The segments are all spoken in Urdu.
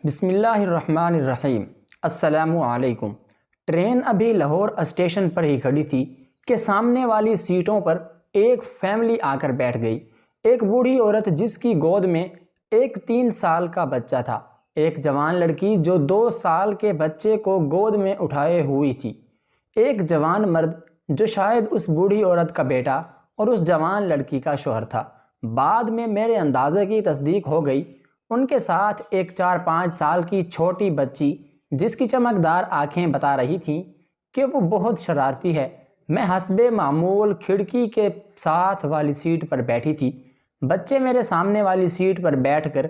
بسم اللہ الرحمن الرحیم۔ السلام علیکم۔ ٹرین ابھی لاہور اسٹیشن پر ہی کھڑی تھی کہ سامنے والی سیٹوں پر ایک فیملی آ کر بیٹھ گئی۔ ایک بوڑھی عورت جس کی گود میں ایک 3 سال کا بچہ تھا، ایک جوان لڑکی جو 2 سال کے بچے کو گود میں اٹھائے ہوئی تھی، ایک جوان مرد جو شاید اس بوڑھی عورت کا بیٹا اور اس جوان لڑکی کا شوہر تھا۔ بعد میں میرے اندازے کی تصدیق ہو گئی۔ ان کے ساتھ ایک 4-5 سال کی چھوٹی بچی جس کی چمکدار آنکھیں بتا رہی تھیں کہ وہ بہت شرارتی ہے۔ میں حسب معمول کھڑکی کے ساتھ والی سیٹ پر بیٹھی تھی۔ بچے میرے سامنے والی سیٹ پر بیٹھ کر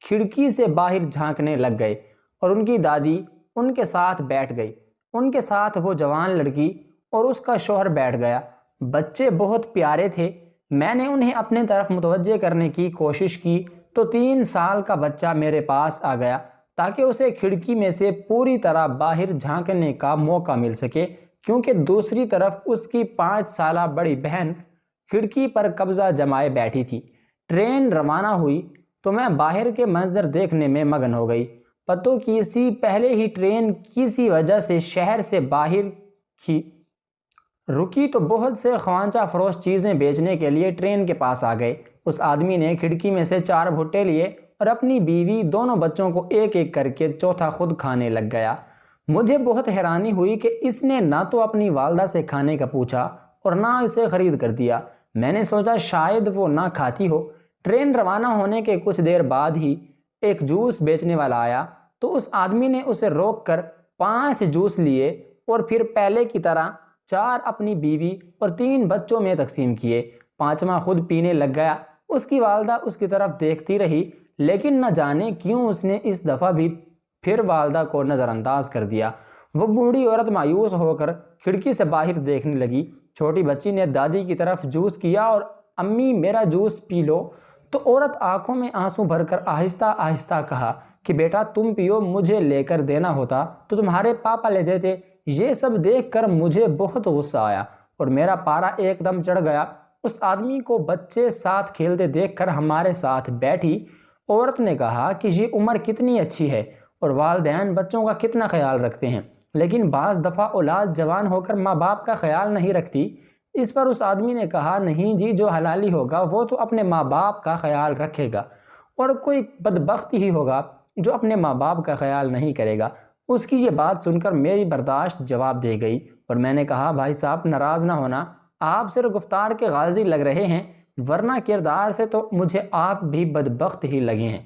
کھڑکی سے باہر جھانکنے لگ گئے اور ان کی دادی ان کے ساتھ بیٹھ گئی۔ ان کے ساتھ وہ جوان لڑکی اور اس کا شوہر بیٹھ گیا۔ بچے بہت پیارے تھے۔ میں نے انہیں اپنے طرف متوجہ کرنے کی کوشش کی تو 3 سال کا بچہ میرے پاس آ گیا تاکہ اسے کھڑکی میں سے پوری طرح باہر جھانکنے کا موقع مل سکے، کیونکہ دوسری طرف اس کی 5 سالہ بڑی بہن کھڑکی پر قبضہ جمائے بیٹھی تھی۔ ٹرین روانہ ہوئی تو میں باہر کے منظر دیکھنے میں مگن ہو گئی۔ پتوں کی سی پہلے ہی ٹرین کسی وجہ سے شہر سے باہر کی رکی تو بہت سے خوانچہ فروش چیزیں بیچنے کے لیے ٹرین کے پاس آ گئے۔ اس آدمی نے کھڑکی میں سے 4 بھٹے لیے اور اپنی بیوی دونوں بچوں کو ایک ایک کر کے چوتھا خود کھانے لگ گیا۔ مجھے بہت حیرانی ہوئی کہ اس نے نہ تو اپنی والدہ سے کھانے کا پوچھا اور نہ اسے خرید کر دیا۔ میں نے سوچا شاید وہ نہ کھاتی ہو۔ ٹرین روانہ ہونے کے کچھ دیر بعد ہی ایک جوس بیچنے والا آیا تو اس آدمی نے اسے روک کر 5 جوس لیے اور پھر پہلے کی طرح 4 اپنی بیوی اور 3 بچوں میں تقسیم کیے۔ 5واں خود پینے لگ گیا۔ اس کی والدہ اس کی طرف دیکھتی رہی، لیکن نہ جانے کیوں اس نے اس دفعہ بھی پھر والدہ کو نظر انداز کر دیا۔ وہ بوڑھی عورت مایوس ہو کر کھڑکی سے باہر دیکھنے لگی۔ چھوٹی بچی نے دادی کی طرف جوس کیا اور امی میرا جوس پی لو، تو عورت آنکھوں میں آنسو بھر کر آہستہ آہستہ کہا کہ بیٹا تم پیو، مجھے لے کر دینا ہوتا تو تمہارے پاپا لے دیتے۔ یہ سب دیکھ کر مجھے بہت غصہ آیا اور میرا پارا ایک دم چڑھ گیا۔ اس آدمی کو بچے ساتھ کھیلتے دیکھ کر ہمارے ساتھ بیٹھی عورت نے کہا کہ یہ عمر کتنی اچھی ہے اور والدین بچوں کا کتنا خیال رکھتے ہیں، لیکن بعض دفعہ اولاد جوان ہو کر ماں باپ کا خیال نہیں رکھتی۔ اس پر اس آدمی نے کہا نہیں جی، جو حلالی ہوگا وہ تو اپنے ماں باپ کا خیال رکھے گا، اور کوئی بدبخت ہی ہوگا جو اپنے ماں باپ کا خیال نہیں کرے گا۔ اس کی یہ بات سن کر میری برداشت جواب دے گئی اور میں نے کہا بھائی صاحب ناراض نہ ہونا، آپ صرف گفتار کے غازی لگ رہے ہیں، ورنہ کردار سے تو مجھے آپ بھی بدبخت ہی لگے ہیں۔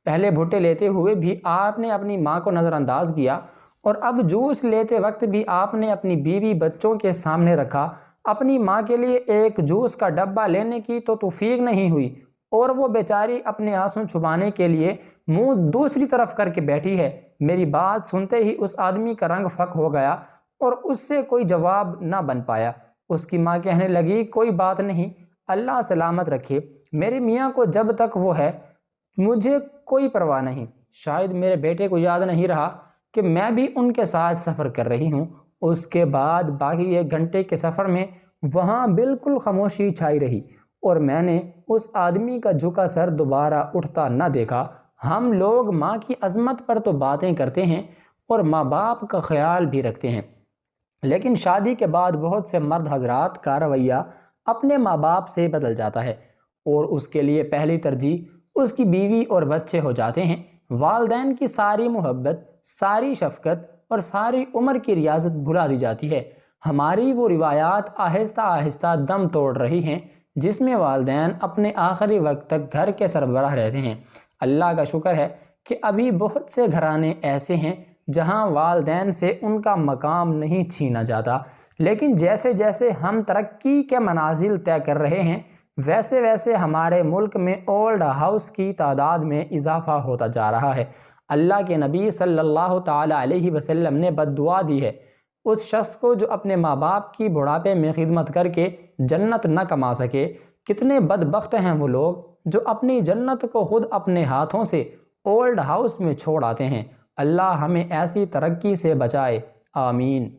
پہلے بھٹے لیتے ہوئے بھی آپ نے اپنی ماں کو نظر انداز کیا اور اب جوس لیتے وقت بھی آپ نے اپنی بیوی بچوں کے سامنے رکھا۔ اپنی ماں کے لیے ایک جوس کا ڈبہ لینے کی تو توفیق نہیں ہوئی اور وہ بیچاری اپنے آنسو چھپانے کے لیے منہ دوسری طرف کر کے بیٹھی ہے۔ میری بات سنتے ہی اس آدمی کا رنگ فک ہو گیا اور اس سے کوئی جواب نہ بن پایا۔ اس کی ماں کہنے لگی کوئی بات نہیں، اللہ سلامت رکھے، میرے میاں کو جب تک وہ ہے مجھے کوئی پرواہ نہیں۔ شاید میرے بیٹے کو یاد نہیں رہا کہ میں بھی ان کے ساتھ سفر کر رہی ہوں۔ اس کے بعد باقی 1 گھنٹے کے سفر میں وہاں بالکل خاموشی چھائی رہی اور میں نے اس آدمی کا جھکا سر دوبارہ اٹھتا نہ دیکھا۔ ہم لوگ ماں کی عظمت پر تو باتیں کرتے ہیں اور ماں باپ کا خیال بھی رکھتے ہیں، لیکن شادی کے بعد بہت سے مرد حضرات کا رویہ اپنے ماں باپ سے بدل جاتا ہے اور اس کے لیے پہلی ترجیح اس کی بیوی اور بچے ہو جاتے ہیں۔ والدین کی ساری محبت، ساری شفقت اور ساری عمر کی ریاضت بھلا دی جاتی ہے۔ ہماری وہ روایات آہستہ آہستہ دم توڑ رہی ہیں جس میں والدین اپنے آخری وقت تک گھر کے سربراہ رہتے ہیں۔ اللہ کا شکر ہے کہ ابھی بہت سے گھرانے ایسے ہیں جہاں والدین سے ان کا مقام نہیں چھینا جاتا، لیکن جیسے جیسے ہم ترقی کے منازل طے کر رہے ہیں ویسے ویسے ہمارے ملک میں اولڈ ہاؤس کی تعداد میں اضافہ ہوتا جا رہا ہے۔ اللہ کے نبی صلی اللہ تعالی علیہ وسلم نے بد دعا دی ہے اس شخص کو جو اپنے ماں باپ کی بڑھاپے میں خدمت کر کے جنت نہ کما سکے۔ کتنے بدبخت ہیں وہ لوگ جو اپنی جنت کو خود اپنے ہاتھوں سے اولڈ ہاؤس میں چھوڑ آتے ہیں۔ اللہ ہمیں ایسی ترقی سے بچائے، آمین۔